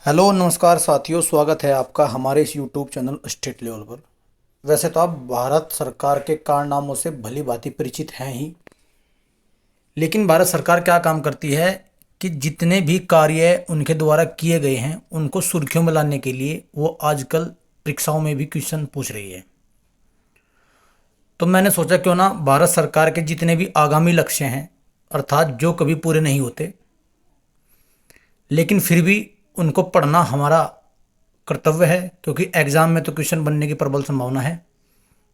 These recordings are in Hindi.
हेलो नमस्कार साथियों, स्वागत है आपका हमारे इस यूट्यूब चैनल स्टेट लेवल पर। वैसे तो आप भारत सरकार के कारनामों से भली भांति परिचित हैं ही, लेकिन भारत सरकार क्या काम करती है कि जितने भी कार्य उनके द्वारा किए गए हैं उनको सुर्खियों में लाने के लिए वो आजकल परीक्षाओं में भी क्वेश्चन पूछ रही है। तो मैंने सोचा क्यों ना भारत सरकार के जितने भी आगामी लक्ष्य हैं, अर्थात जो कभी पूरे नहीं होते लेकिन फिर भी उनको पढ़ना हमारा कर्तव्य है, क्योंकि एग्जाम में तो क्वेश्चन बनने की प्रबल संभावना है।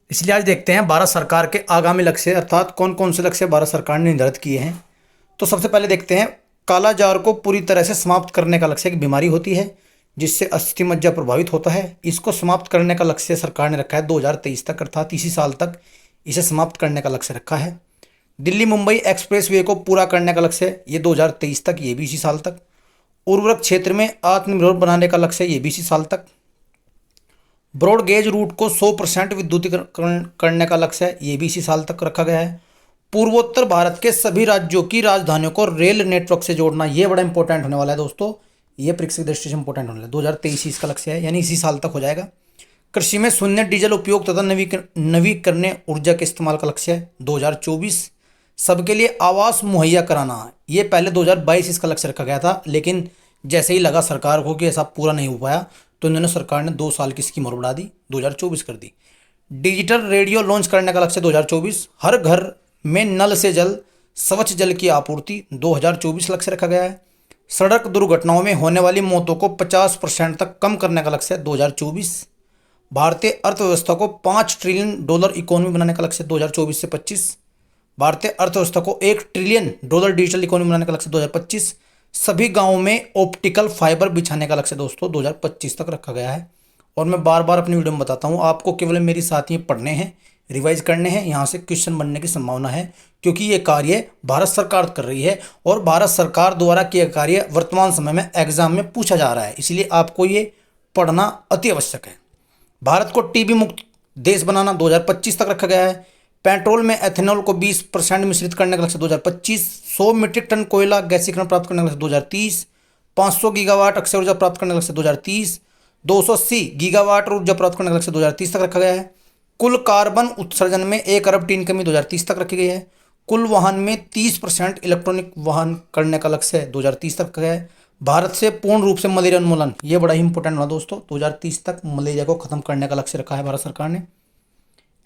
इसलिए आज देखते हैं भारत सरकार के आगामी लक्ष्य, अर्थात कौन कौन से लक्ष्य भारत सरकार ने निर्धारित किए हैं। तो सबसे पहले देखते हैं, कालाजार को पूरी तरह से समाप्त करने का लक्ष्य। एक बीमारी होती है जिससे अस्थि मज्जा प्रभावित होता है, इसको समाप्त करने का लक्ष्य सरकार ने रखा है 2023 तक, अर्थात इसी साल तक इसे समाप्त करने का लक्ष्य रखा है। दिल्ली मुंबई एक्सप्रेस वे को पूरा करने का लक्ष्य ये 2023 तक, ये भी इसी साल तक। उर्वरक क्षेत्र में आत्मनिर्भर बनाने का लक्ष्य ये भी इसी साल तक। ब्रॉड गेज रूट को 100% विद्युतीकरण करने का लक्ष्य है, ये भी इसी साल तक रखा गया है। पूर्वोत्तर भारत के सभी राज्यों की राजधानियों को रेल नेटवर्क से जोड़ना, ये बड़ा इंपॉर्टेंट होने वाला है दोस्तों, ये परीक्षा की दृष्टि से इंपॉर्टेंट होने वाला है। 2023 इसका लक्ष्य है, यानी इसी साल तक हो जाएगा। कृषि में शून्य डीजल उपयोग तथा नवीकरणीय ऊर्जा के इस्तेमाल का लक्ष्य है 2024। सबके लिए आवास मुहैया कराना, ये पहले 2022 इसका लक्ष्य रखा गया था, लेकिन जैसे ही लगा सरकार को कि ऐसा पूरा नहीं हो पाया तो इन्होंने सरकार ने 2 साल की स्कीम और बढ़ा दी, 2024 कर दी। डिजिटल रेडियो लॉन्च करने का लक्ष्य 2024। हर घर में नल से जल, स्वच्छ जल की आपूर्ति 2024 लक्ष्य रखा गया है। सड़क दुर्घटनाओं में होने वाली मौतों को 50% तक कम करने का लक्ष्य 2024। भारतीय अर्थव्यवस्था को $5 ट्रिलियन इकोनॉमी बनाने का लक्ष्य 2024 से 25। भारतीय अर्थव्यवस्था को $1 ट्रिलियन डिजिटल इकोनॉमी बनाने का लक्ष्य 2025। सभी गांवों में ऑप्टिकल फाइबर बिछाने का लक्ष्य दोस्तों 2025 तक रखा गया है। और मैं बार बार अपनी वीडियो में बताता हूं, आपको केवल मेरी साथ ही पढ़ने हैं, रिवाइज करने हैं, यहाँ से क्वेश्चन बनने की संभावना है, क्योंकि ये कार्य भारत सरकार कर रही है और भारत सरकार द्वारा किया कार्य वर्तमान समय में एग्जाम में पूछा जा रहा है, इसलिए आपको ये पढ़ना अति आवश्यक है। भारत को टीबी मुक्त देश बनाना 2025 तक रखा गया है। पेट्रोल में एथेनॉल को 20% मिश्रित करने का लक्ष्य 2025। 100 मीट्रिक टन कोयला गैसीकरण प्राप्त करने का लक्ष्य 2030। 500 गीगावाट अक्षय ऊर्जा प्राप्त करने का लक्ष्य 2030। 280 गीगावाट ऊर्जा प्राप्त करने का लक्ष्य 2030 तक रखा गया है। कुल कार्बन उत्सर्जन में 1 अरब टन कमी 2030 तक रखी गई है। कुल वाहन में 30% इलेक्ट्रॉनिक वाहन करने का लक्ष्य 2030 तक रखा गया है। भारत से पूर्ण रूप से मलेरिया उन्मूलन, ये बड़ा ही इंपॉर्टेंट हुआ दोस्तों, 2030 तक मलेरिया को खत्म करने का लक्ष्य रखा है भारत सरकार ने।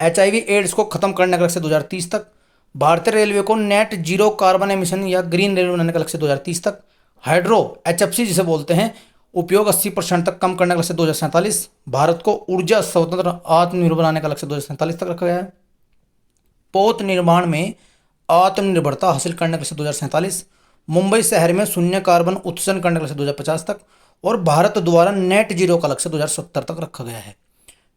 HIV एड्स को खत्म करने का लक्ष्य 2030 तक। भारतीय रेलवे को नेट जीरो कार्बन एमिशन या ग्रीन रेलवे बनाने का लक्ष्य 2030 तक। हाइड्रो HFC जिसे बोलते हैं उपयोग 80% तक कम करने का लक्ष्य 2047। भारत को ऊर्जा स्वतंत्र आत्मनिर्भर बनाने का लक्ष्य 2047 तक रखा गया है। पोत निर्माण में आत्मनिर्भरता हासिल करने का लक्ष्य 2047। मुंबई शहर में शून्य कार्बन उत्सर्जन करने का लक्ष्य 2050 तक। और भारत द्वारा नेट जीरो का लक्ष्य 2070 तक रखा गया है।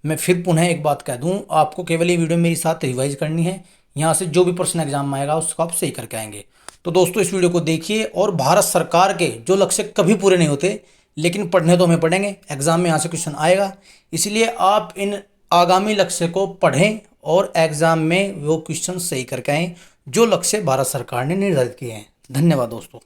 मैं फिर पुनः एक बात कह दूं, आपको केवल ये वीडियो मेरे साथ रिवाइज करनी है, यहाँ से जो भी प्रश्न एग्जाम में आएगा उसको आप सही करके आएंगे। तो दोस्तों इस वीडियो को देखिए, और भारत सरकार के जो लक्ष्य कभी पूरे नहीं होते लेकिन पढ़ने तो हमें पढ़ेंगे, एग्जाम में यहाँ से क्वेश्चन आएगा, इसलिए आप इन आगामी लक्ष्य को पढ़ें और एग्जाम में वो क्वेश्चन सही करके आएँ जो लक्ष्य भारत सरकार ने निर्धारित किए हैं। धन्यवाद दोस्तों।